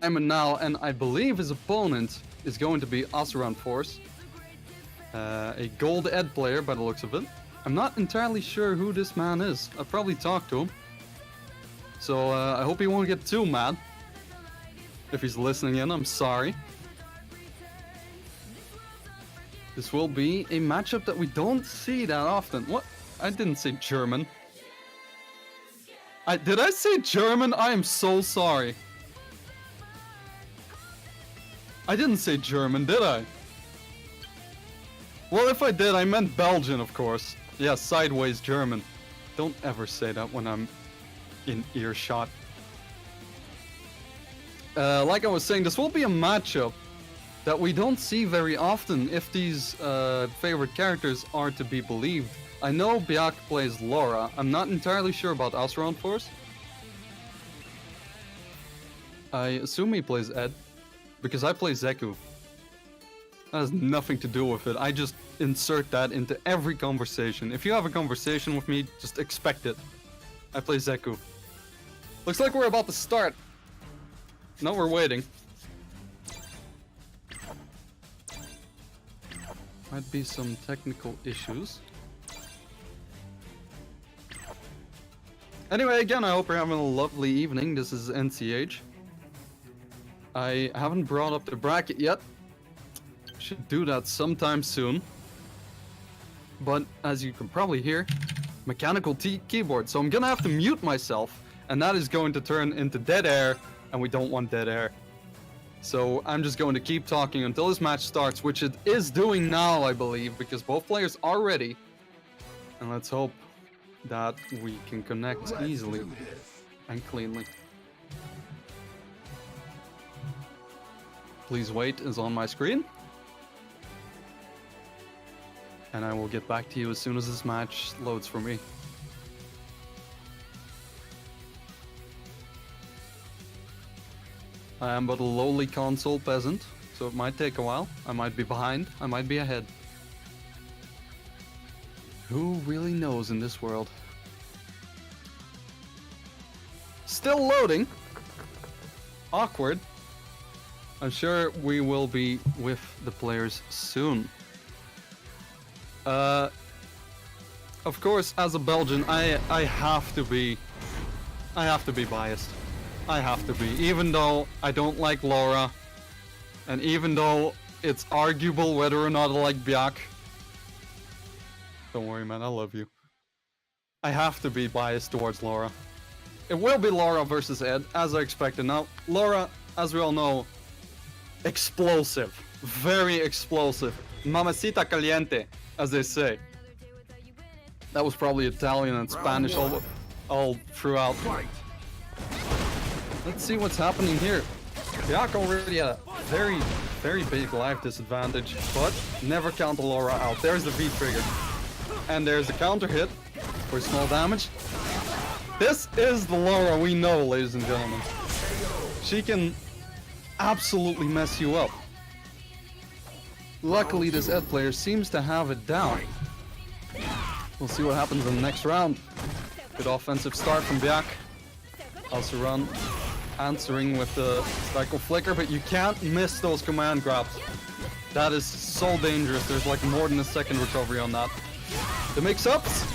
I'm now, and I believe his opponent is going to be AsuranForce. A gold Ed player by the looks of it. I'm not entirely sure who this man is. I'll probably talk to him. So I hope he won't get too mad. If he's listening in, I'm sorry. This will be a matchup that we don't see that often. What? I didn't say German. Did I say German? I am so sorry. I didn't say German, did I? Well, if I did, I meant Belgian, of course. Yeah, sideways German. Don't ever say that when I'm in earshot. Like I was saying, this will be a matchup that we don't see very often if these favorite characters are to be believed. I know Byak plays Laura. I'm not entirely sure about AsuranForce. I assume he plays Ed, because I play Zeku. That has nothing to do with it. I just insert that into every conversation. If you have a conversation with me, just expect it. I play Zeku. Looks like we're about to start. No, we're waiting. Might be some technical issues. Anyway, again, I hope you're having a lovely evening. This is NCH. I haven't brought up the bracket yet. Should do that sometime soon. But as you can probably hear, mechanical keyboard. So I'm gonna have to mute myself, and that is going to turn into dead air, and we don't want dead air. So I'm just going to keep talking until this match starts, which it is doing now, I believe, because both players are ready. And let's hope that we can connect easily and cleanly. Please wait is on my screen. And I will get back to you as soon as this match loads for me. I am but a lowly console peasant, so it might take a while. I might be behind, I might be ahead. Who really knows in this world? Still loading. Awkward. I'm sure we will be with the players soon. Of course, as a Belgian, I have to be biased. I have to be, even though I don't like Laura, and even though it's arguable whether or not I like Byak. Don't worry, man, I love you. I have to be biased towards Laura. It will be Laura versus Ed, as I expected. Now, Laura, as we all know, explosive, very explosive. Mamacita caliente, as they say. That was probably Italian and Spanish all throughout. Let's see what's happening here. Byak already had a very, very big life disadvantage, but never count the Laura out. There's the V-trigger. And there's the counter hit for small damage. This is the Laura we know, ladies and gentlemen. She can absolutely mess you up. Luckily, this Ed player seems to have it down. We'll see what happens in the next round. Good offensive start from Byak. Asuran answering with the cycle flicker, but you can't miss those command grabs. That is so dangerous. There's like more than a second recovery on that. The mix-ups.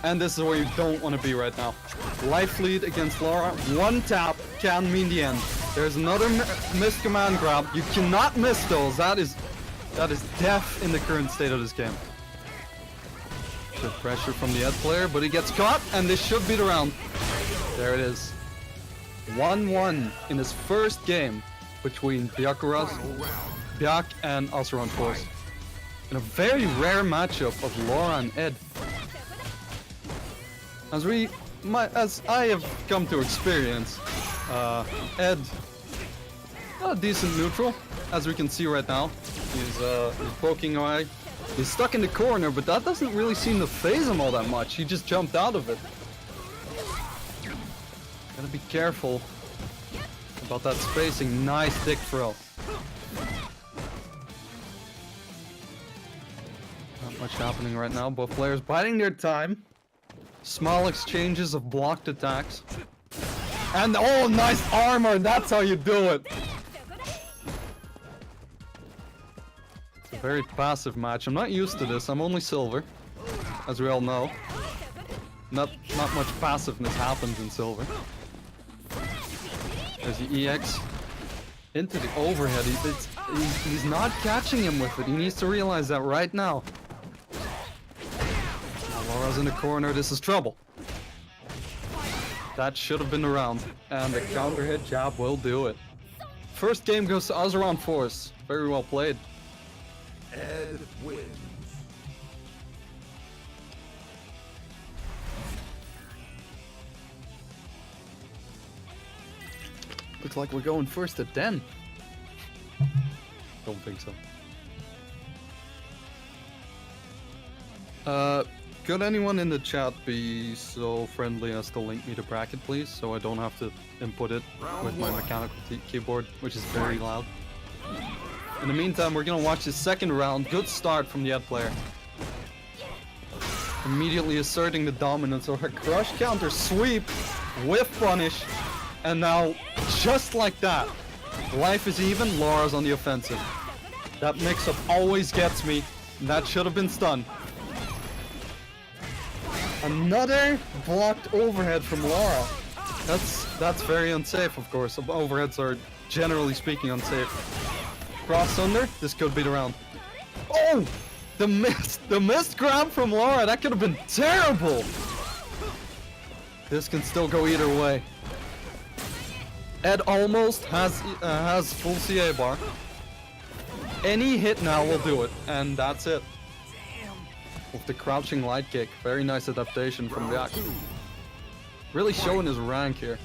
And this is where you don't want to be right now. Life lead against Laura. One tap can mean the end. There's another missed command grab. You cannot miss those. That is death in the current state of this game. Good pressure from the Ed player, but he gets caught, and this should be the round. There it is. 1-1 in his first game between Byakuyarsu, Byak and AsuranForce. In a very rare matchup of Laura and Ed. As I have come to experience, Ed, a decent neutral, as we can see right now. He's poking away. He's stuck in the corner, but that doesn't really seem to phase him all that much. He just jumped out of it. Gotta be careful about that spacing. Nice dick throw. Not much happening right now. Both players biding their time. Small exchanges of blocked attacks. And oh, nice armor. That's how you do it. It's a very passive match. I'm not used to this. I'm only silver, as we all know. Not much passiveness happens in silver. There's the EX into the overhead. He's not catching him with it. He needs to realize that right now. Now Laura's in the corner. This is trouble. That should have been the round. And the counter hit jab will do it. First game goes to AsuranForce. Very well played. Ed wins. Looks like we're going first at 10. Don't think so. Could anyone in the chat be so friendly as to link me to bracket, please? So I don't have to input it with my mechanical keyboard, which is very loud. In the meantime, we're gonna watch the second round. Good start from the Ed player. Immediately asserting the dominance of her crush counter sweep with punish. And now, just like that, life is even, Laura's on the offensive. That mix-up always gets me. That should have been stun. Another blocked overhead from Laura. That's very unsafe, of course. Overheads are, generally speaking, unsafe. Cross under, this could be the round. Oh! The missed grab from Laura, that could have been terrible! This can still go either way. Ed almost has full CA bar. Any hit now will do it, and that's it. With the crouching light kick, very nice adaptation from Byak. Really showing his rank here.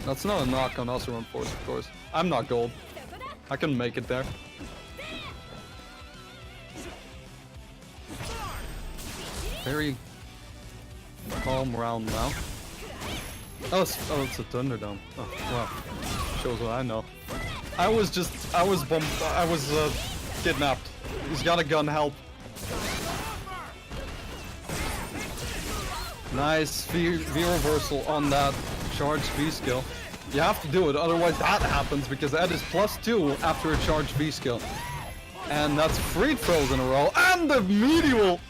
That's not a knock on AsuranForce, of course. I'm not gold. I can make it there. Very calm round now. Oh, it's a Thunderdome. Oh, wow. Shows what I know. I was kidnapped. He's got a gun, help. Nice V reversal on that charged V skill. You have to do it, otherwise that happens because Ed is +2 after a charged V skill. And that's 3 throws in a row. And the medial!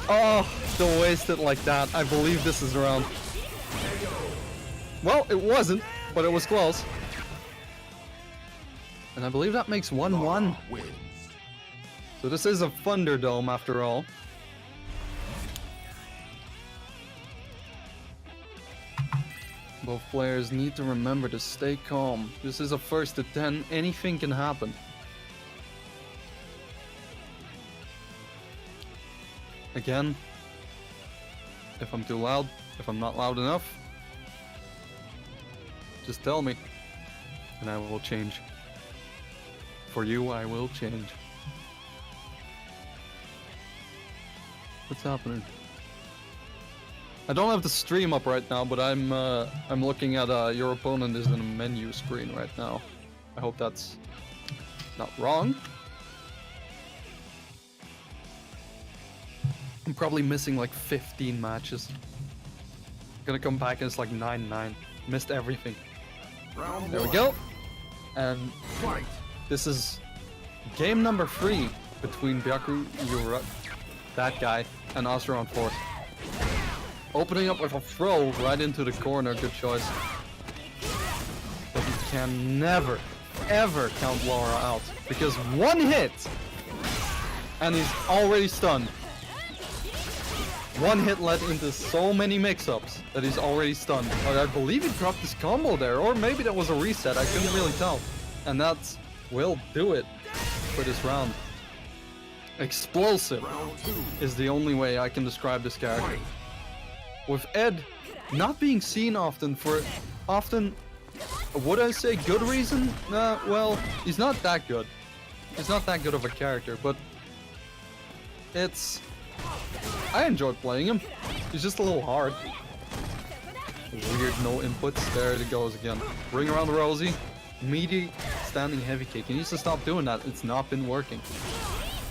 Oh, to waste it like that. I believe this is around. Well, it wasn't, but it was close. And I believe that makes 1-1. So this is a Thunderdome after all. Both players need to remember to stay calm. This is a first to 10. Anything can happen. Again, if I'm too loud, if I'm not loud enough, just tell me, and I will change. For you, I will change. What's happening? I don't have the stream up right now, but I'm looking at your opponent is in a menu screen right now. I hope that's not wrong. I'm probably missing like 15 matches. Gonna come back and it's like 9-9. Missed everything. There we go. And this is game number 3 between Byakuyarsu, that guy, and AsuranForce. Opening up with a throw right into the corner, good choice. But you can never, ever count Laura out. Because one hit, and he's already stunned. One hit led into so many mix-ups that he's already stunned. I believe he dropped his combo there, or maybe that was a reset, I couldn't really tell. And that will do it for this round. Explosive is the only way I can describe this character. With Ed not being seen often for would I say good reason? Well, he's not that good. He's not that good of a character, but I enjoy playing him. He's just a little hard. Weird no inputs. There it goes again. Bring around the Rosie. Meaty standing heavy kick. He needs to stop doing that. It's not been working.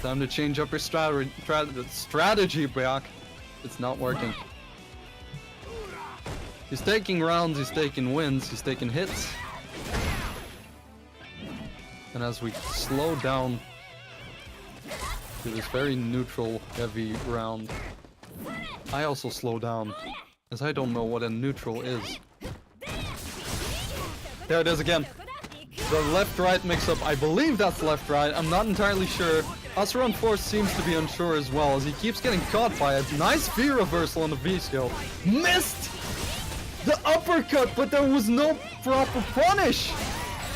Time to change up your strategy, Byak. It's not working. He's taking rounds, he's taking wins, he's taking hits. And as we slow down to this very neutral, heavy round, I also slow down, as I don't know what a neutral is. There it is again. The left-right mix-up, I believe that's left-right, I'm not entirely sure. AsuranForce seems to be unsure as well, as he keeps getting caught by a nice V reversal on the V skill. Missed the uppercut, but there was no proper punish!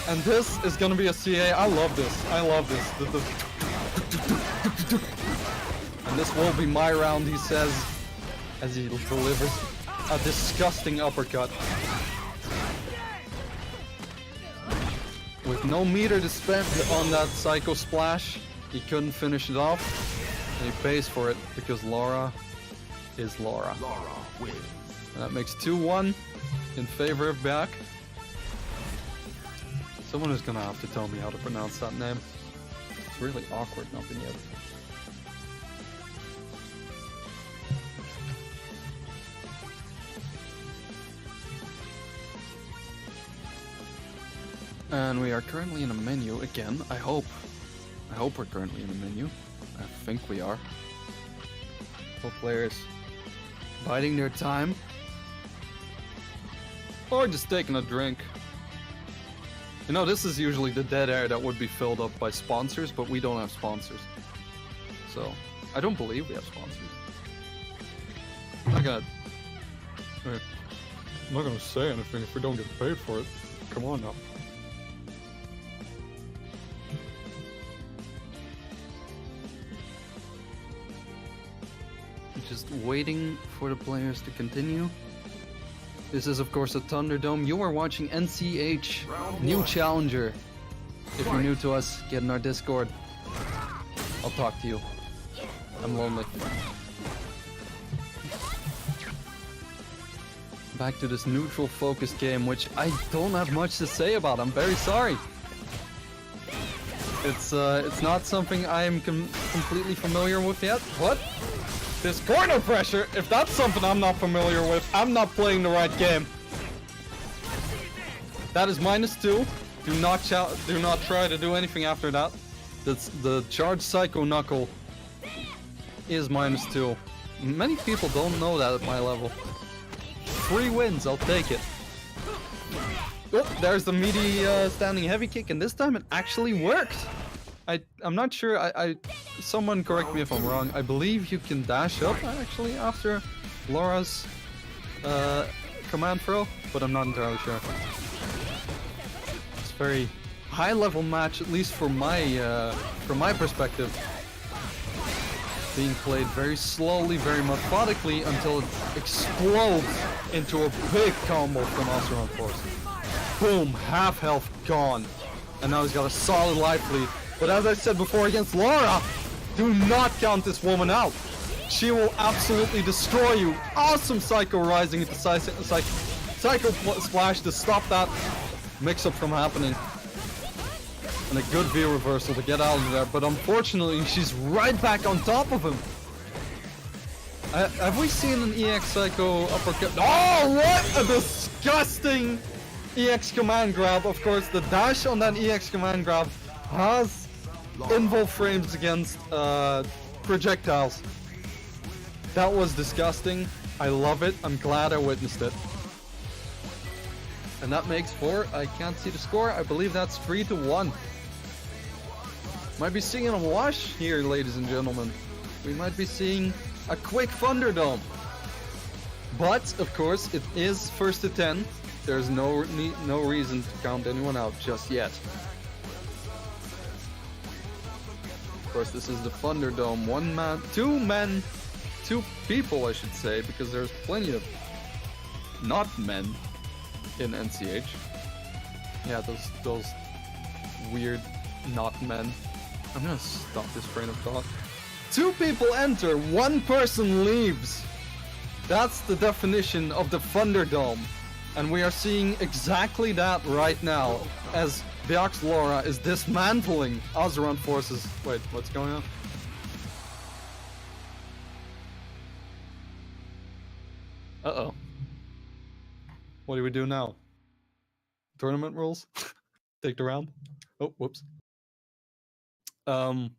And this is gonna be a CA. I love this. I love this. And this will be my round, he says, as he delivers a disgusting uppercut. With no meter to spend on that Psycho Splash, he couldn't finish it off. And he pays for it because Laura is Laura. Laura wins. And that makes 2-1 in favor of Byak. Someone is gonna have to tell me how to pronounce that name. It's really awkward, nothing yet. And we are currently in a menu again, I hope. I hope we're currently in a menu. I think we are. Both players biding their time. Or just taking a drink. You know, this is usually the dead air that would be filled up by sponsors, but we don't have sponsors. So, I don't believe we have sponsors. I'm not gonna say anything if we don't get paid for it. Come on now. Just waiting for the players to continue. This is of course a Thunderdome. You are watching NCH, new challenger. If you're new to us, get in our Discord. I'll talk to you. I'm lonely. Back to this neutral focus game, which I don't have much to say about. I'm very sorry. It's not something I am completely familiar with yet. What? This corner pressure, if that's something I'm not familiar with, I'm not playing the right game. That is -2. Do not try to do anything after that. The charged Psycho Knuckle is -2. Many people don't know that at my level. 3 wins, I'll take it. Oh, there's the meaty standing heavy kick, and this time it actually worked. I'm not sure, someone correct me if I'm wrong, I believe you can dash up actually after Laura's command throw, but I'm not entirely sure. It's a very high level match, at least from my perspective. Being played very slowly, very methodically, until it explodes into a big combo from AsuranForce. Boom, half health gone. And now he's got a solid life lead. But as I said before against Laura, do not count this woman out. She will absolutely destroy you. Awesome Psycho Rising into Psycho Splash to stop that mix-up from happening. And a good V reversal to get out of there. But unfortunately, she's right back on top of him. Have we seen an EX Psycho uppercut? Oh, what a disgusting EX command grab. Of course, the dash on that EX command grab has invul frames against projectiles. That was disgusting. I love it. I'm glad I witnessed it. And that makes for, I can't see the score, I believe that's 3-1. Might be seeing a wash here, ladies and gentlemen. We might be seeing a quick Thunderdome. But, of course, it is first to 10. There's no reason to count anyone out just yet. Of course, this is the Thunderdome. Two people, I should say, because there's plenty of not men in NCH. Yeah, those weird not men. I'm gonna stop this train of thought. 2 people enter, 1 person leaves. That's the definition of the Thunderdome. And we are seeing exactly that right now, as Byak's Laura is dismantling AsuranForce's... Wait, what's going on? Uh-oh. What do we do now? Tournament rules? Take the round? Oh, whoops. Yeah,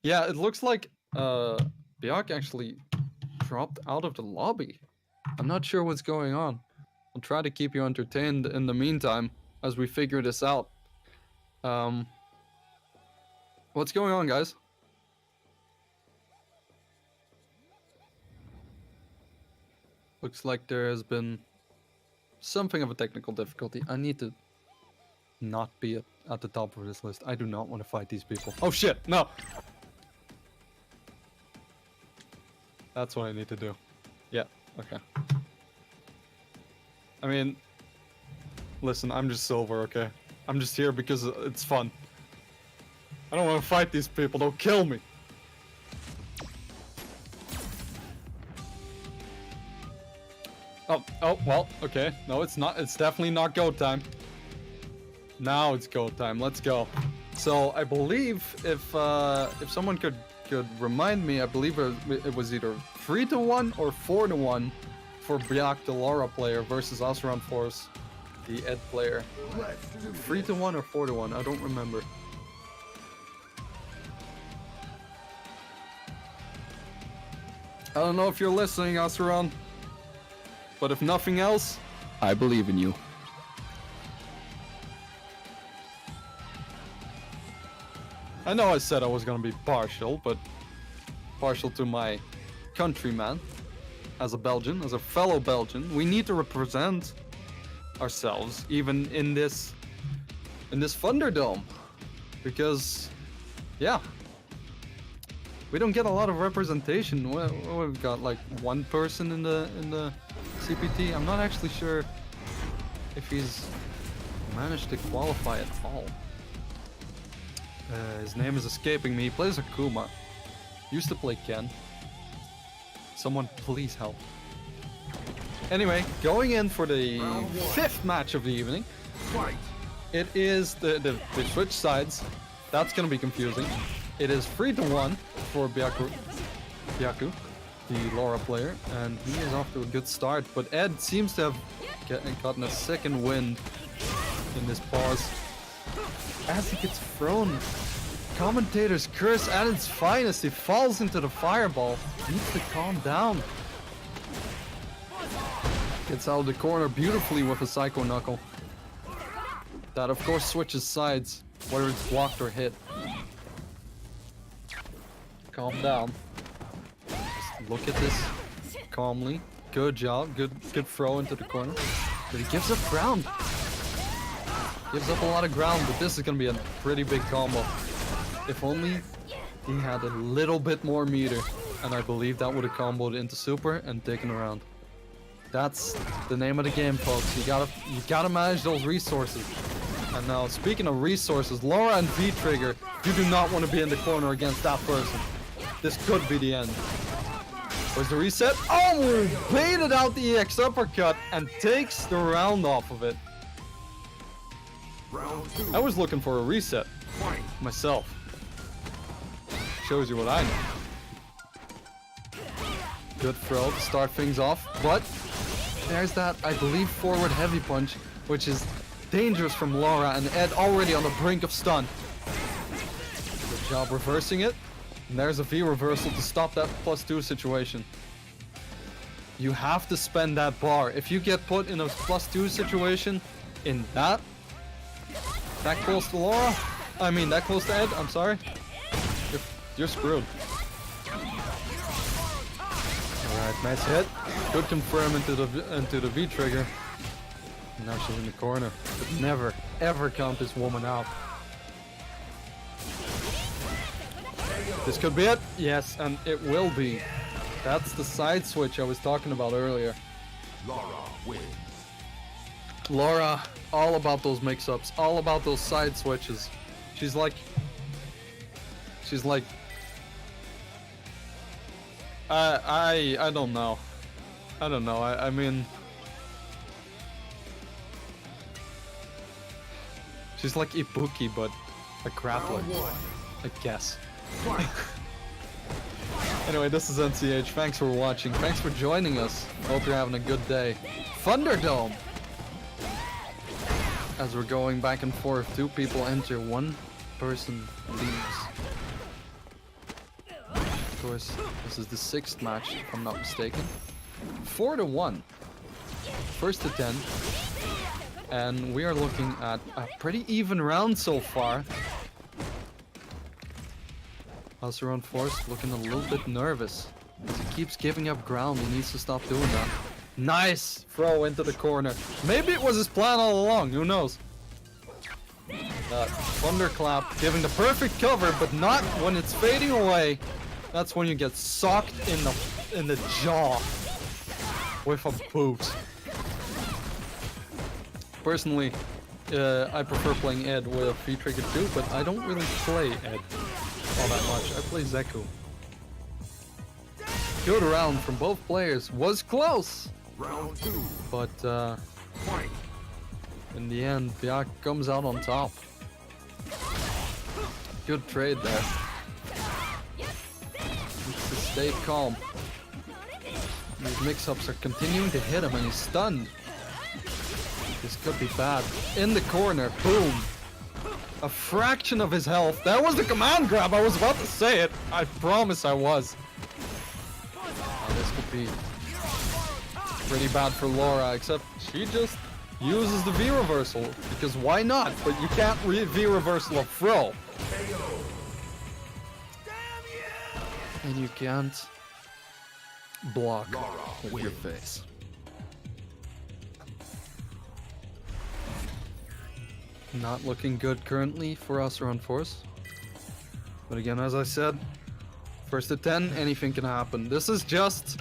it looks like Byak actually dropped out of the lobby. I'm not sure what's going on. I'll try to keep you entertained in the meantime as we figure this out. What's going on, guys? Looks like there has been something of a technical difficulty. I need to not be at the top of this list. I do not want to fight these people. Oh shit, no! That's what I need to do. Yeah, okay. I mean, listen, I'm just silver, okay? I'm just here because it's fun. I don't want to fight these people, they'll kill me. Oh, well, okay. No, it's not. It's definitely not go time. Now it's go time. Let's go. So I believe if someone could remind me, I believe it was either 3-1 or 4-1 for Byak, the Laura player, versus AsuranForce, the Ed player. 3-1 or 4-1? I don't remember. I don't know if you're listening, Asuran. But if nothing else, I believe in you. I know I said I was gonna be partial, but partial to my countryman. As a Belgian, as a fellow Belgian, we need to represent ourselves even in this Thunderdome. Because, yeah, we don't get a lot of representation. We've got like one person in the CPT. I'm not actually sure if he's managed to qualify at all. His name is escaping me. He plays Akuma. Used to play Ken. Someone please help. Anyway, going in for the 5th match of the evening. It is the switch sides. That's gonna be confusing. It is 3-1 for Byaku, the Laura player, and he is off to a good start. But Ed seems to have gotten a second wind in this pause. As he gets thrown, commentator's curse at its finest. He falls into the fireball. Needs to calm down. Gets out of the corner beautifully with a Psycho Knuckle. That of course switches sides, whether it's blocked or hit. Calm down. Just look at this calmly. Good job. Good throw into the corner. But he gives up ground. Gives up a lot of ground, but this is gonna be a pretty big combo. If only he had a little bit more meter, and I believe that would have comboed into super and taken around. That's the name of the game, folks. You gotta manage those resources. And now, speaking of resources, Laura and V-Trigger, you do not want to be in the corner against that person. This could be the end. Where's the reset? Oh! Baited out the EX uppercut and takes the round off of it. I was looking for a reset myself. Shows you what I know. Good throw to start things off, but there's that, I believe, forward heavy punch, which is dangerous from Laura, and Ed already on the brink of stun. Good job reversing it. And there's a V reversal to stop that +2 situation. You have to spend that bar. If you get put in a +2 situation in that close to Laura, I mean that close to Ed, I'm sorry, you're screwed. Alright, nice hit. Good confirm into the V trigger. Now she's in the corner. But never, ever count this woman out. This could be it. Yes, and it will be. That's the side switch I was talking about earlier. Laura wins. Laura, all about those mix-ups, all about those side switches. She's like I don't know. I mean, she's like Ibuki, but a grappler, I guess. Anyway, this is NCH. Thanks for watching. Thanks for joining us. Hope you're having a good day. Thunderdome. As we're going back and forth, 2 people enter, 1 person leaves. Of course, this is the 6th match, if I'm not mistaken. 4-1. First to 10. And we are looking at a pretty even round so far. AsuranForce looking a little bit nervous. As he keeps giving up ground, he needs to stop doing that. Nice throw into the corner. Maybe it was his plan all along, who knows? That thunderclap giving the perfect cover, but not when it's fading away. That's when you get socked in the jaw with a boot. Personally, I prefer playing Ed with a free trigger too, but I don't really play Ed all that much. I play Zeku. Good round from both players. Was close! Round 2. But Fight. in the end, Byak comes out on top. Good trade there. Needs to stay calm. These mix-ups are continuing to hit him and he's stunned. This could be bad. In the corner, boom. A fraction of his health. That was the command grab. I was about to say it. I promise I was. Oh, this could be pretty bad for Laura, except she just uses the V-reversal. Because why not? But you can't V-reversal a throw. And you can't block with your face. Not looking good currently for AsuranForce. But again, as I said, first to 10, anything can happen. This is just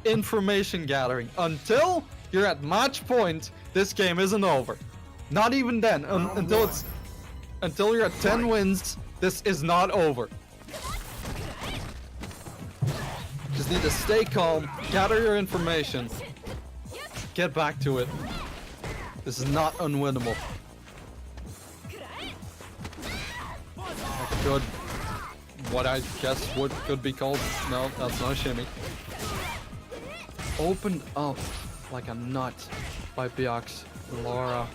information gathering. Until you're at match point, this game isn't over. Not even then. Until you're at 10 wins, this is not over. Just need to stay calm, gather your information, get back to it. This is not unwinnable. Good. What I guess could be called. No, that's not a shimmy. Opened up like a nut by Byak's Laura.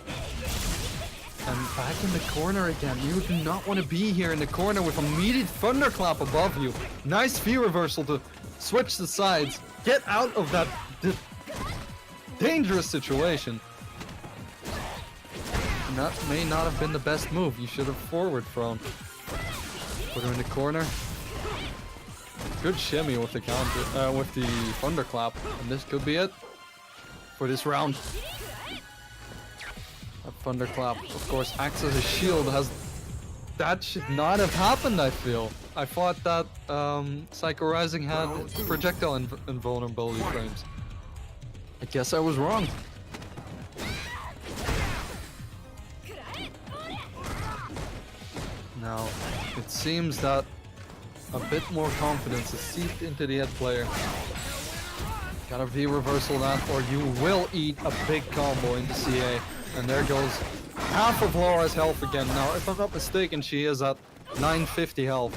And back in the corner again. You do not want to be here in the corner with immediate thunderclap above you. Nice V reversal to switch the sides. Get out of that dangerous situation. And that may not have been the best move. You should have forward thrown. Put her in the corner. Good shimmy with the counter, with the thunderclap, and this could be it for this round. That thunderclap, of course, acts as a shield. That should not have happened. I feel. I thought that Psycho Rising had projectile invulnerability frames. I guess I was wrong. Now, it seems that a bit more confidence is seeped into the head player. Gotta V-reversal that, or you will eat a big combo into CA. And there goes half of Laura's health again. Now, if I'm not mistaken, she is at 950 health.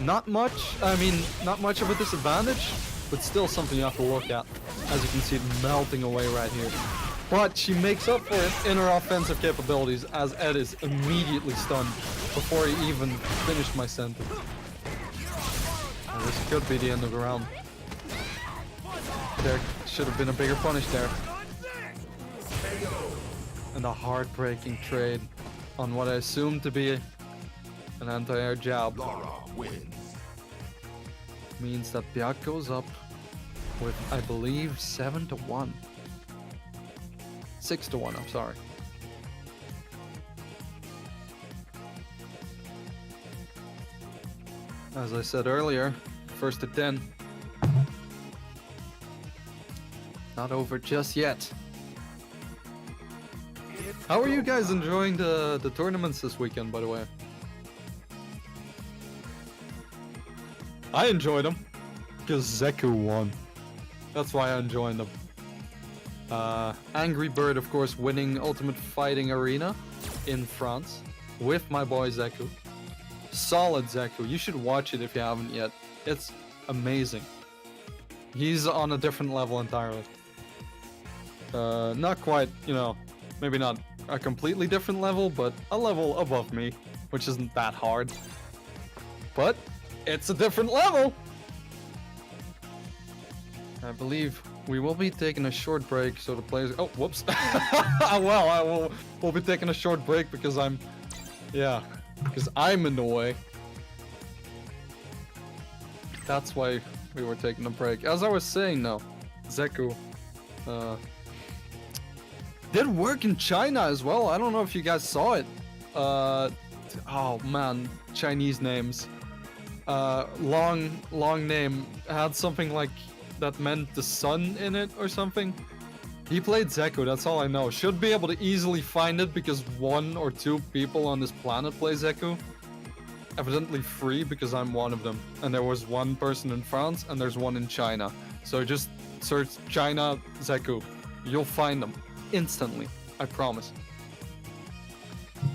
Not much, not much of a disadvantage, but still something you have to look at. As you can see, it melting away right here. But she makes up for it in her offensive capabilities, as Ed is immediately stunned before he even finished my sentence. And this could be the end of the round. There should have been a bigger punish there. And a heartbreaking trade on what I assumed to be an anti-air jab. Means that Byak goes up with, I believe, 7-1. 6-1, I'm sorry. As I said earlier, first to 10. Not over just yet. How are you guys enjoying the tournaments this weekend, by the way? I enjoyed them because Zeku won. That's why I enjoyed them. Angry Bird, of course, winning Ultimate Fighting Arena in France with my boy Zeku. solid Zeku. You should watch it if you haven't yet. It's amazing. He's on a different level entirely. Not quite, you know, maybe not a completely different level, but a level above me, which isn't that hard. But it's a different level. I believe we will be taking a short break, so the players. Oh, whoops. Well, we'll be taking a short break because I'm in the way. That's why we were taking a break. As I was saying, now, Zeku did work in China as well. I don't know if you guys saw it. Oh man, Chinese names. Long name had something like that meant the sun in it or something. He played Zeku, that's all I know. Should be able to easily find it because 1 or 2 people on this planet play Zeku. Evidently 3 because I'm one of them. And there was 1 person in France and there's 1 in China. So just search China Zeku. You'll find them instantly, I promise.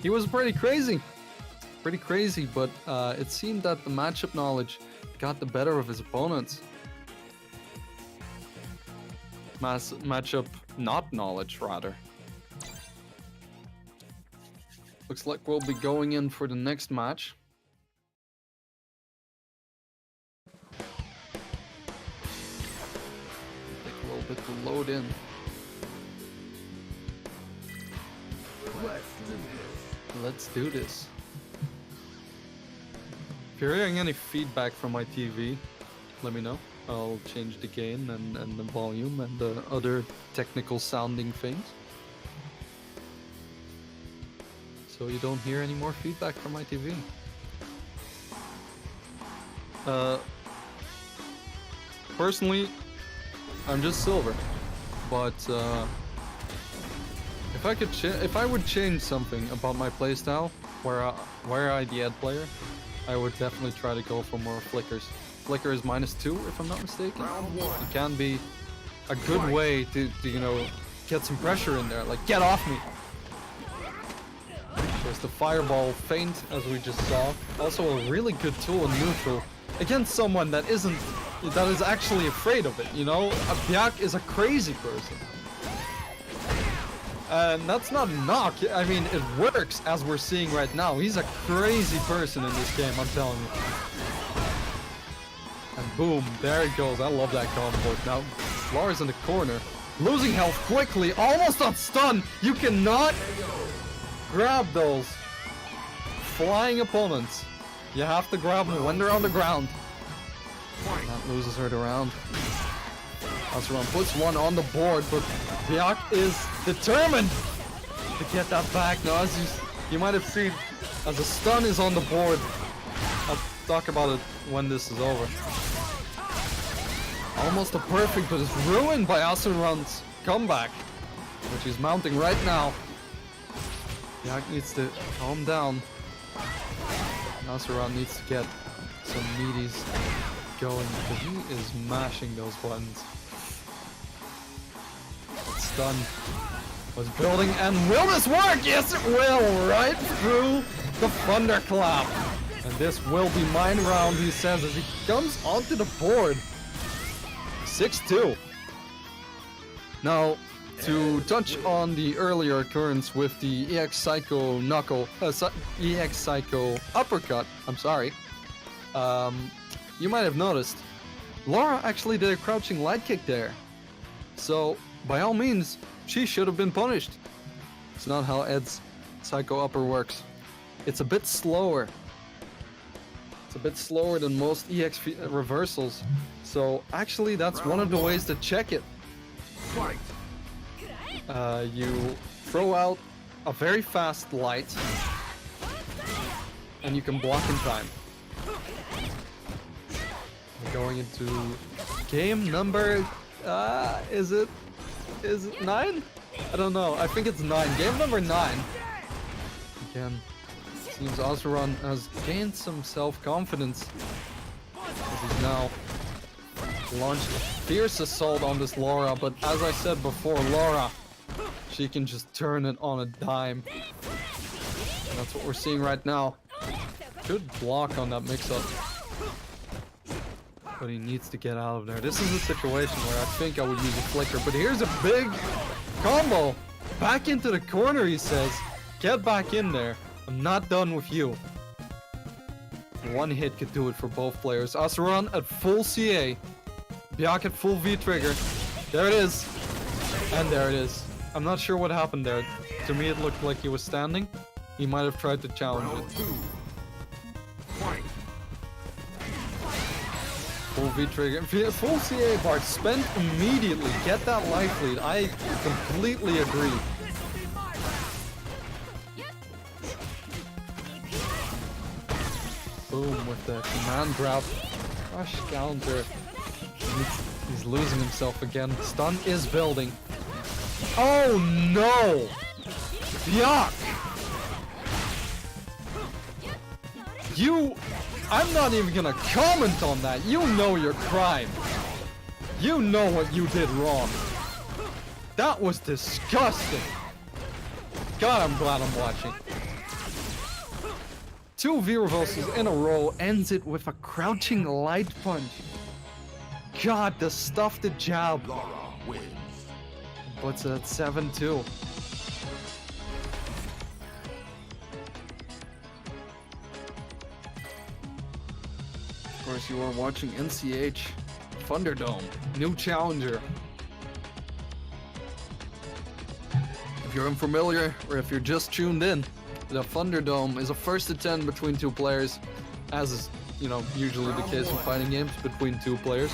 He was pretty crazy, but it seemed that the matchup knowledge got the better of his opponents. Matchup not knowledge, rather. Looks like we'll be going in for the next match. Take a little bit to load in. Let's do this. If you're hearing any feedback from my TV, let me know. I'll change the gain and the volume and the other technical sounding things. So you don't hear any more feedback from my TV. Personally, I'm just silver, but if I would change something about my playstyle, where I the ad player, I would definitely try to go for more flickers. Flicker is -2, if I'm not mistaken. It can be a good way to you know, get some pressure in there. Like, get off me! There's the fireball feint, as we just saw. Also a really good tool in neutral against someone that is actually afraid of it, you know? Byak is a crazy person. And that's not a knock. I mean, it works, as we're seeing right now. He's a crazy person in this game, I'm telling you. And boom, there it goes. I love that combo. Now, Lara's in the corner. Losing health quickly, almost on stun. You cannot grab those flying opponents. You have to grab them when they're on the ground. That loses her the round. Asuran puts one on the board, but Byak is determined to get that back. Now, as you might have seen, as the stun is on the board, I'll talk about it when this is over. Almost a perfect, but it's ruined by Asuran's comeback, which he's mounting right now. Byak needs to calm down. Asuran needs to get some meaties going, because he is mashing those buttons. Stun was building, and will this work? Yes, it will! Right through the thunderclap. And this will be mine round, he says, as he comes onto the board. 6-2. Now, to touch on the earlier occurrence with the EX Psycho EX Psycho uppercut, I'm sorry. You might have noticed, Lara actually did a crouching light kick there. So, by all means, she should have been punished. It's not how Ed's Psycho upper works. It's a bit slower. It's a bit slower than most EX reversals. So, actually, that's one of the ways to check it. You throw out a very fast light, and you can block in time. We're going into game number, is it 9? I don't know, I think it's 9. Game number 9. Again, seems Asuran has gained some self-confidence, as he's now launched a fierce assault on this Lara, but as I said before, Lara, she can just turn it on a dime. That's what we're seeing right now. Good block on that mix-up. But he needs to get out of there. This is a situation where I think I would use a flicker. But here's a big combo. Back into the corner, he says. Get back in there. I'm not done with you. One hit could do it for both players. Asuran at full CA. Byak at full V-trigger. There it is. And there it is. I'm not sure what happened there. To me, it looked like he was standing. He might have tried to challenge it. Full V-trigger. Full CA bar spent immediately. Get that life lead. I completely agree. Boom with the command grab. Rush counter. He's losing himself again. Stun is building. Oh no! Byak! I'm not even gonna comment on that. You know your crime. You know what you did wrong. That was disgusting. God, I'm glad I'm watching. 2 V reversals in a row ends it with a crouching light punch. God, the stuff to jab. Puts it at 7-2. Of course, you are watching NCH Thunderdome, new challenger. If you're unfamiliar, or if you're just tuned in, the Thunderdome is a first to 10 between 2 players, as is, you know, usually the case in fighting games between 2 players.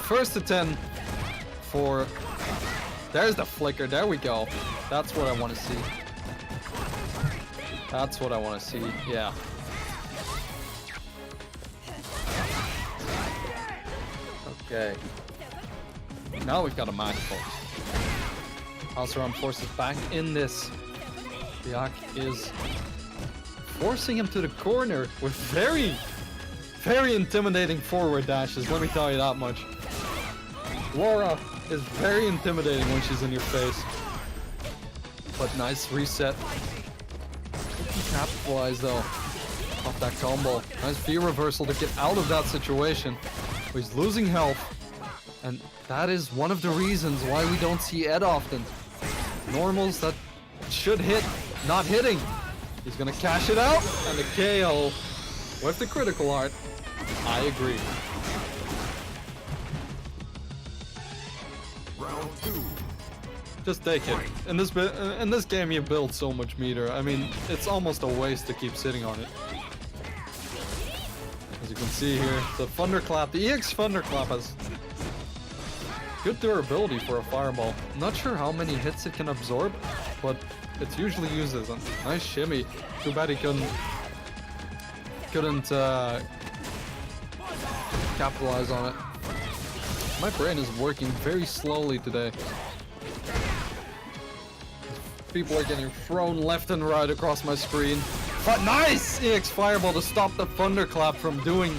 First to 10 for... There's the flicker, there we go. That's what I want to see. That's what I want to see, yeah. Okay. Now we've got a match, folks. AsuranForce is back in this. Byak is forcing him to the corner with very, very intimidating forward dashes, let me tell you that much. Laura is very intimidating when she's in your face. But nice reset. Capitalize though off that combo. Nice V reversal to get out of that situation. He's losing health. And that is one of the reasons why we don't see Ed often. Normals that should hit, not hitting. He's gonna cash it out, and the KO with the critical art. I agree. Round 2. Just take it. In this game, you build so much meter. I mean, it's almost a waste to keep sitting on it. As you can see here, the Thunderclap, the EX Thunderclap has good durability for a fireball. I'm not sure how many hits it can absorb, but it's usually used as a nice shimmy. Too bad he couldn't capitalize on it. My brain is working very slowly today. People are getting thrown left and right across my screen. But nice EX Fireball to stop the Thunderclap from doing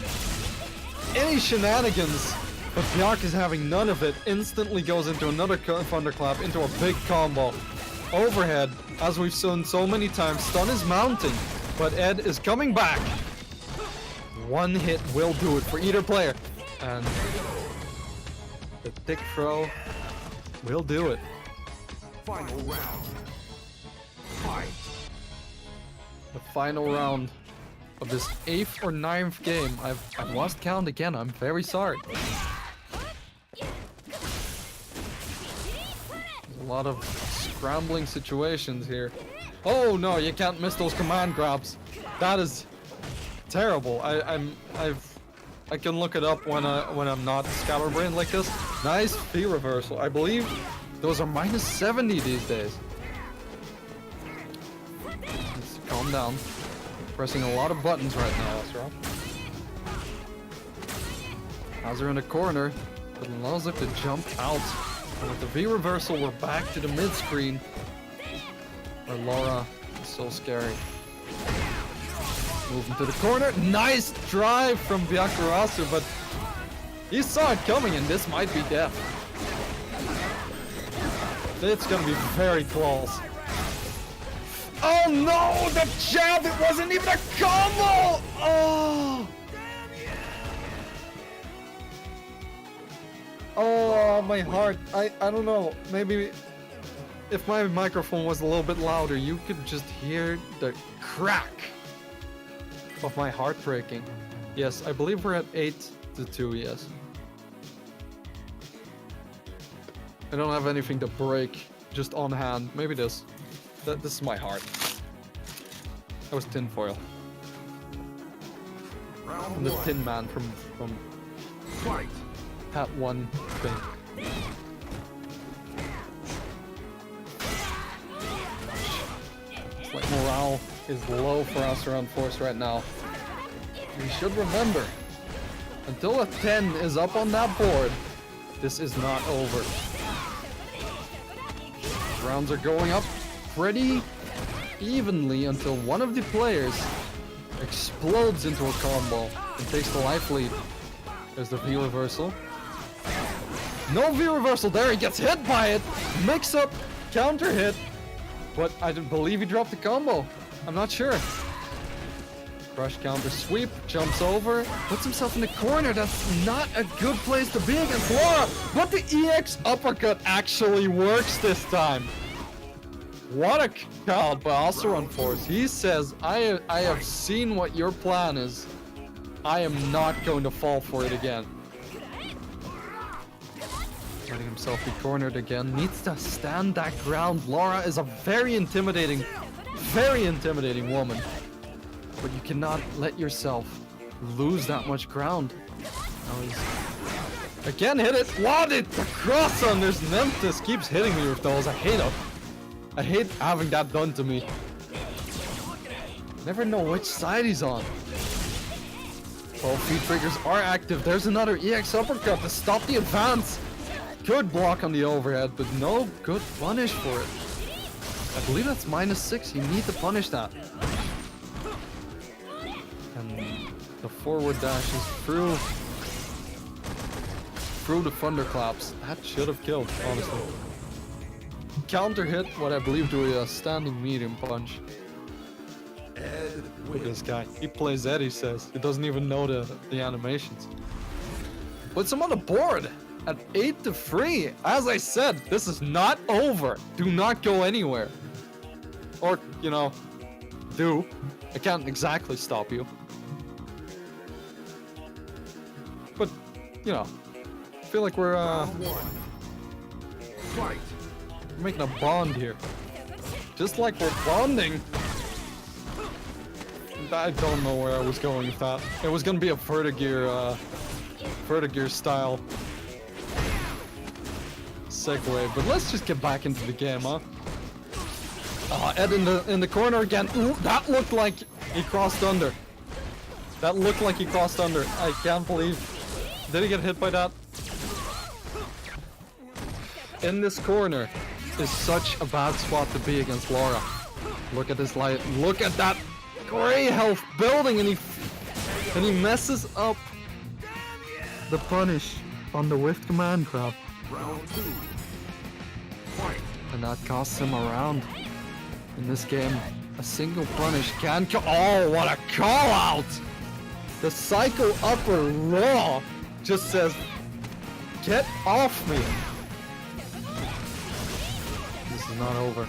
any shenanigans. But Byak is having none of it. Instantly goes into another Thunderclap, into a big combo. Overhead, as we've seen so many times. Stun is mounting, but Ed is coming back. One hit will do it for either player. And the thick throw will do it. Final round. Fight. The final round of this 8th or 9th game. I've lost count again. I'm very sorry. There's a lot of scrambling situations here. Oh no, you can't miss those command grabs. That is terrible. I can look it up when I'm not scatterbrained like this. Nice V reversal. I believe those are minus 70 these days. Let's calm down. Pressing a lot of buttons right now, Azra. Azra in the corner, but allows it to jump out. And with the V reversal, we're back to the mid screen. Where Laura is so scary. Moving to the corner. Nice drive from Byakuyarsu, but he saw it coming, and this might be death. It's gonna be very close. Oh no, the jab, it wasn't even a combo! Oh! Oh, my heart. I don't know. Maybe if my microphone was a little bit louder, you could just hear the crack of my heart breaking. Yes, I believe we're at 8-2, yes. I don't have anything to break, just on hand. Maybe this. This is my heart. That was tinfoil. I'm the Tin Man from Fight. that one thing. It's like morale is low for AsuranForce right now. We should remember, until a 10 is up on that board, this is not over. Rounds are going up pretty evenly until one of the players explodes into a combo and takes the life lead. There's the V reversal. No V reversal there, he gets hit by it. Mix up, counter hit. But I didn't believe he dropped the combo. I'm not sure. Crush counter sweep, jumps over, puts himself in the corner. That's not a good place to be against Laura. But the EX uppercut actually works this time. What a call by AsuranForce. He says, I have seen what your plan is. I am not going to fall for it again. Letting himself be cornered again. Needs to stand that ground. Laura is a very intimidating woman. But you cannot let yourself lose that much ground. Now he's again hit it. What? The cross unders. Nemtis keeps hitting me with those. I hate him. I hate having that done to me. Never know which side he's on. Both feed triggers are active. There's another EX uppercut to stop the advance. Good block on the overhead, but no good punish for it. I believe that's -6. You need to punish that. And the forward dash is through the thunderclaps. That should have killed, honestly. Counter hit what I believe to be a standing medium punch. Look at this guy. He plays Ed, he says. He doesn't even know the animations. Puts him on the board at 8-3. As I said, this is not over. Do not go anywhere. Or, you know, do. I can't exactly stop you. But, you know, I feel like we're making a bond here. Just like we're bonding. I don't know where I was going with that. It was gonna be a Vertigear style segue, but let's just get back into the game, huh? Ed in the corner again. Ooh, that looked like he crossed under. That looked like he crossed under. I can't believe. Did he get hit by that? In this corner is such a bad spot to be against Laura. Look at this light. Look at that gray health building, and he messes up the punish on the whiffed command grab. Round 2. Fight. And that costs him a round. In this game, a single punish can oh, what a call out! The Psycho Upper Raw just says, get off me! This is not over.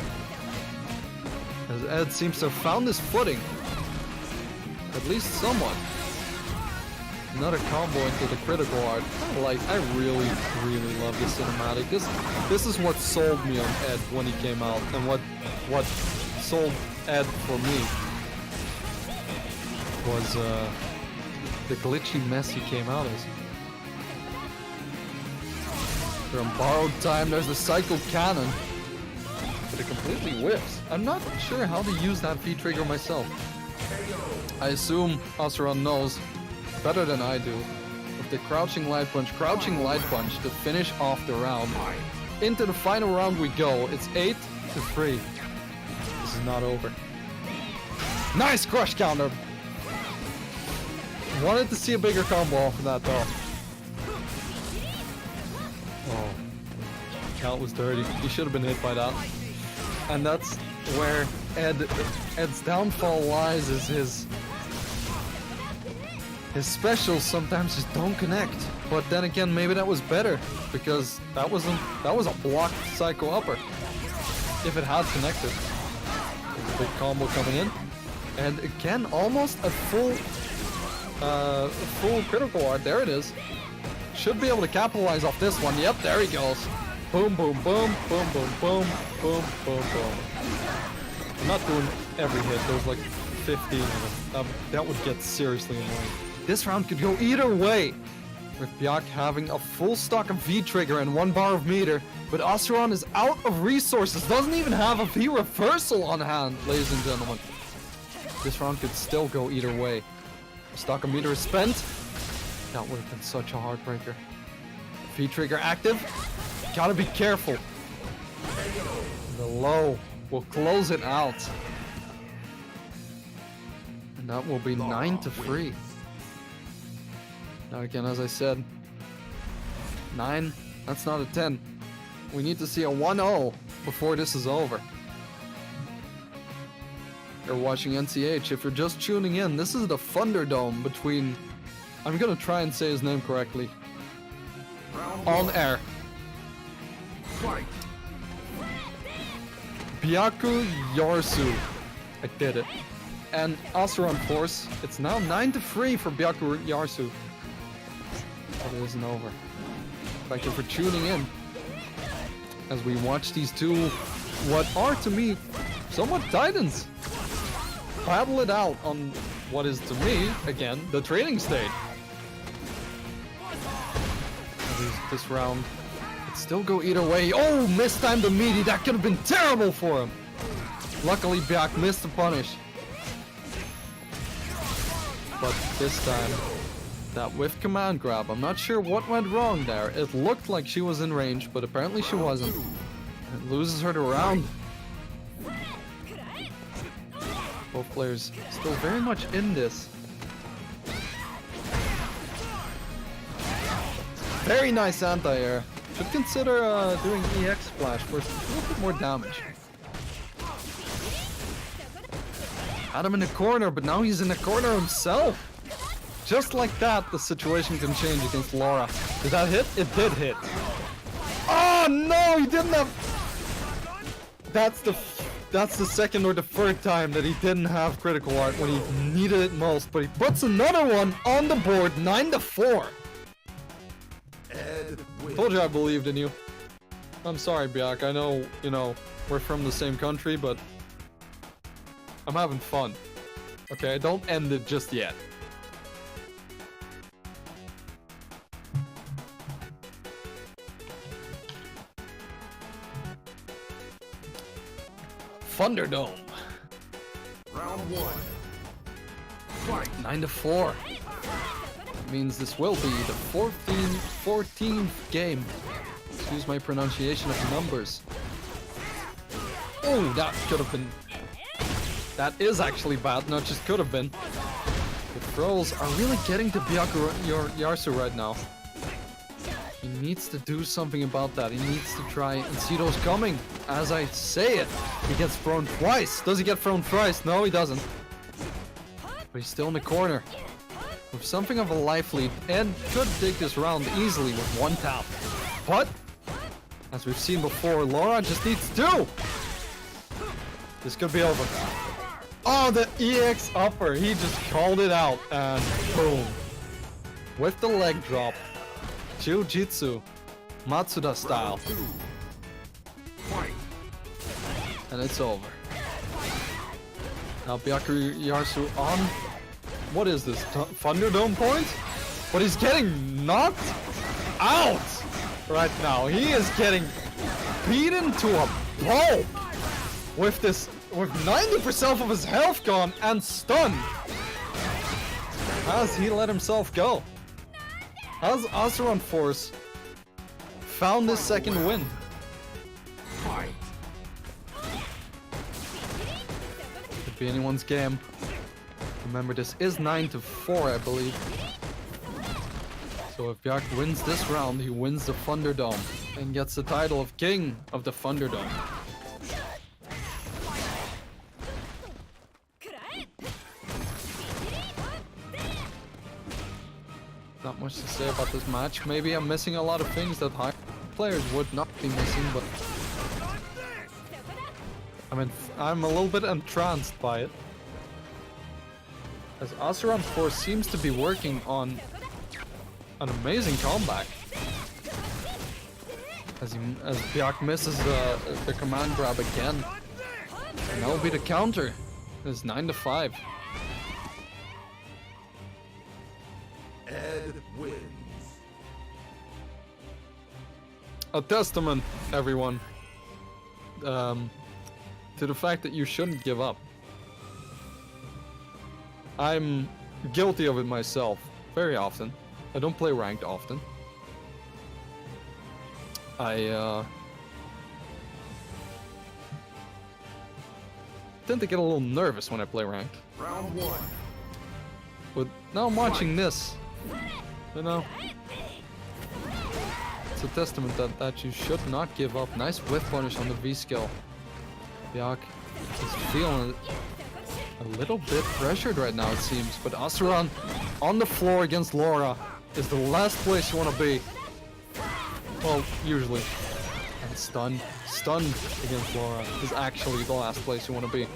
As Ed seems to have found his footing. At least somewhat. Another combo into the critical art. I really love this cinematic. This is what sold me on Ed when he came out, and what sold Ed for me was the glitchy mess he came out as. They're on borrowed time. There's the cycle cannon, but it completely whiffs. I'm not sure how to use that V-trigger myself. I assume Asuran knows better than I do. With the crouching light punch to finish off the round. Into the final round we go. It's 8-3. This is not over. Nice crush counter. Wanted to see a bigger combo off of that though. Oh, count was dirty. He should have been hit by that. And that's where Ed's downfall lies is his specials sometimes just don't connect. But then again, maybe that was better because that was a blocked psycho upper. If it had connected, there's a big combo coming in, and again, almost a full critical art. There it is. Should be able to capitalize off this one. Yep, there he goes. Boom, boom, boom, boom, boom, boom, boom, boom, boom. I'm not doing every hit. There's like 15 of them. That would get seriously annoying. This round could go either way, with Byak having a full stock of V-trigger and 1 bar of meter, but Asuran is out of resources, doesn't even have a V-reversal on hand, ladies and gentlemen. This round could still go either way. Stock of meter is spent. That would have been such a heartbreaker. V-trigger active. Gotta be careful. The low will close it out. And that will be 9-3. Now again, as I said, 9, that's not a 10. We need to see a 1-0 before this is over. You're watching NCH. If you're just tuning in, this is the Thunderdome between... I'm gonna try and say his name correctly. On air. Byakuyarsu. I did it. And AsuranForce. It's now 9-3 for Byakuyarsu. But it isn't over. Thank you for tuning in as we watch these two, what are to me somewhat titans, battle it out on what is to me, again, the training stage. This round could still go either way. Oh, mistimed the meaty. That could have been terrible for him. Luckily, Byak missed the punish. But this time, that whiff command grab, I'm not sure what went wrong there. It looked like she was in range, but apparently she wasn't. It loses her to round. Both players still very much in this. Very nice anti-air. Should consider doing EX splash for a little bit more damage. Had him in the corner, but now he's in the corner himself. Just like that, the situation can change against Laura. Did that hit? It did hit. Oh no, he didn't have... That's the second or the third time that he didn't have critical art when he needed it most, but he puts another one on the board, 9-4. Told you I believed in you. I'm sorry, Byak. I know, you know, we're from the same country, but I'm having fun. Okay, don't end it just yet. Thunderdome. Round 1. Fight. 9-4. Means this will be the 14th game. Excuse my pronunciation of numbers. Oh, that could have been... That is actually bad, not just could have been. The throws are really getting to Byakuyarsu right now. He needs to do something about that. He needs to try and see those coming. As I say it, he gets thrown twice. Does he get thrown thrice? No, he doesn't. But he's still in the corner with something of a life lead and could take this round easily with one tap. But, as we've seen before, Laura just needs 2. This could be over. Oh, the EX upper. He just called it out and boom. With the leg drop. Jiu-Jitsu. Matsuda style. And it's over. Now Byakuyarsu on... What is this? Thunderdome point? But he's getting knocked out right now. He is getting beaten to a pulp with this, with 90% of his health gone and stunned. Has he let himself go? Has AsuranForce found this second win? Could be anyone's game. Remember, this is 9-4, I believe. So if Byak wins this round, he wins the Thunderdome and gets the title of King of the Thunderdome. Not much to say about this match. Maybe I'm missing a lot of things that high players would not be missing, but I mean, I'm a little bit entranced by it. As AsuranForce seems to be working on an amazing comeback. As Byak misses the command grab again. And that'll be the counter. It's 9-5. Ed wins. A testament, everyone, to the fact that you shouldn't give up. I'm guilty of it myself, very often. I don't play ranked often. I tend to get a little nervous when I play ranked. Round 1. But now I'm watching this, you know. It's a testament that you should not give up. Nice whiff punish on the V skill. Byak is feeling a little bit pressured right now, it seems. But Asuran on the floor against Laura is the last place you want to be. Well, usually. And stunned against Laura is actually the last place you want to be.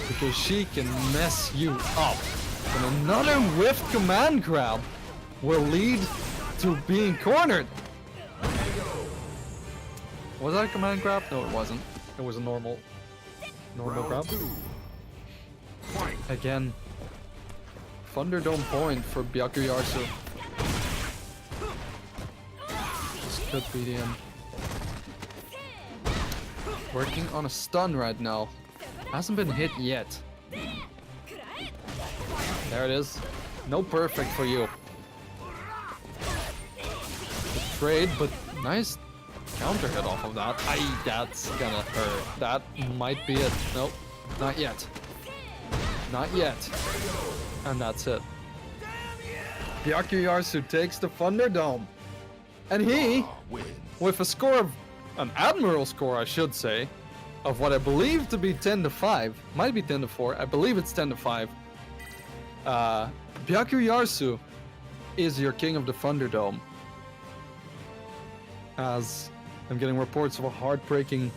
Because she can mess you up. And another whiffed command grab will lead to being cornered. Was that a command grab? No, it wasn't. It was a normal grab. Again, Thunderdome point for Byakuyarsu. This could be the end. Working on a stun right now. Hasn't been hit yet. There it is. No perfect for you. The trade, but nice counter hit off of that. Aye, that's gonna hurt. That might be it. Nope, not yet. Not yet. And that's it. Byakuyarsu takes the Thunderdome. And he, with a score of, an admirable score I should say, of what I believe to be 10-5, might be 10-4, I believe it's 10-5. Byakuyarsu is your king of the Thunderdome. As I'm getting reports of a heartbreaking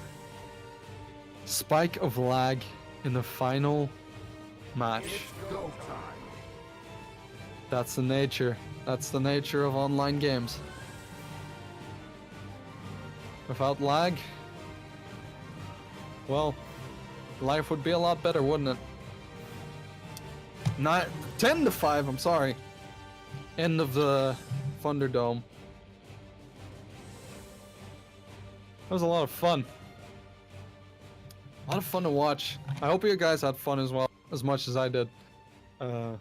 spike of lag in the final match. That's the nature of online games. Without lag, well, life would be a lot better, wouldn't it? Not 10-5, I'm sorry. End of the Thunderdome. That was a lot of fun. A lot of fun to watch. I hope you guys had fun as well, as much as I did. Not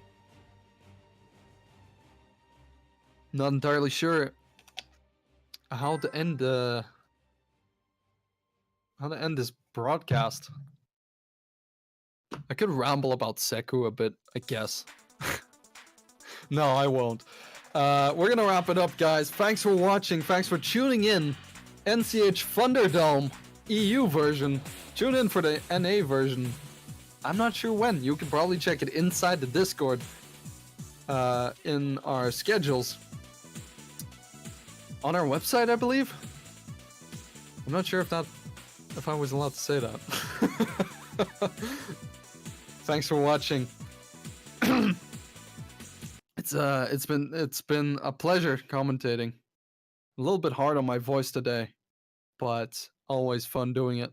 entirely sure how to end this broadcast. I could ramble about Seku a bit, I guess. No, I won't. We're gonna wrap it up, guys. Thanks for watching. Thanks for tuning in. NCH Thunderdome EU version. Tune in for the NA version. I'm not sure when. You can probably check it inside the Discord in our schedules. On our website, I believe. I'm not sure if I was allowed to say that. Thanks for watching. It's been a pleasure commentating. A little bit hard on my voice today, but always fun doing it.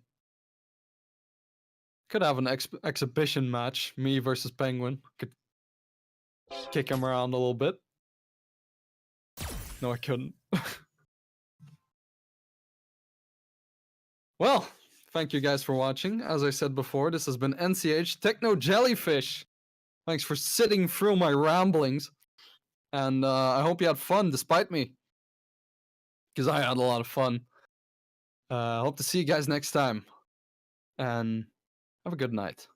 Could have an exhibition match, me versus Penguin. Could kick him around a little bit. No, I couldn't. Well, thank you guys for watching. As I said before, this has been NCH Techno Jellyfish. Thanks for sitting through my ramblings. And I hope you had fun despite me. Because I had a lot of fun. Hope to see you guys next time. And have a good night.